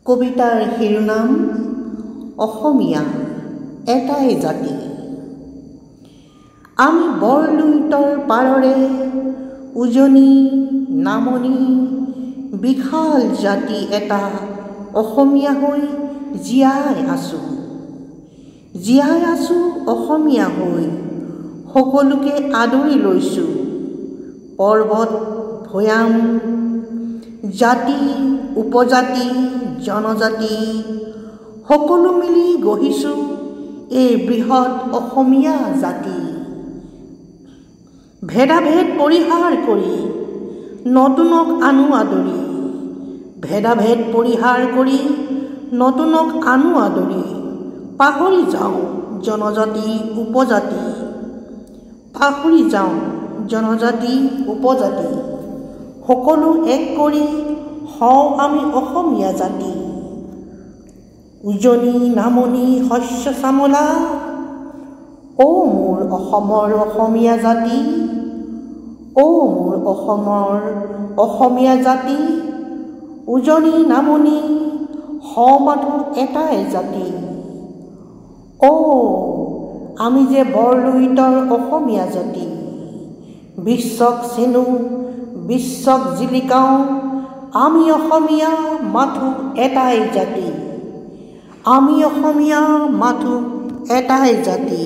কবিতাৰ শিৰোনাম অসমীয়া এটাই জাতি। আমি বৰলুইতৰ পাৰৰে উজনি নামনি বিশাল জাতি এটা অসমীয়া হৈ জীয়াই আছোঁ অসমীয়া হৈ, সকলোকে আদৰি লৈছোঁ। পৰ্বত ভৈয়াম জাতি উপজাতি জনজাতি সকলো মিলি গঢ়িছোঁ এই বৃহৎ অসমীয়া জাতি। ভেদাভেদ পৰিহাৰ কৰি নতুনক আনো আদৰি, ভেদাভেদ পৰিহাৰ কৰি নতুনক আনো আদৰি, পাহৰি যাওঁ জনজাতি উপজাতি, পাহৰি যাওঁ জনজাতি উপজাতি, সকলো এক কৰি হওঁ আমি অসমীয়া জাতি। উজনি নামনি শস্য চামলা, অ' মোৰ অসমৰ অসমীয়া জাতি, অ' মোৰ অসমৰ অসমীয়া জাতি। উজনি নামনি হওঁ মাথো এটাই জাতি। অ' আমি যে বৰলুইতৰ অসমীয়া জাতি। বিশ্বক চিনো বিশ্বক জিলিকাওঁ, আমি অসমীয়া মাথো এটাই জাতি, আমি অসমীয়া মাথো এটাই জাতি।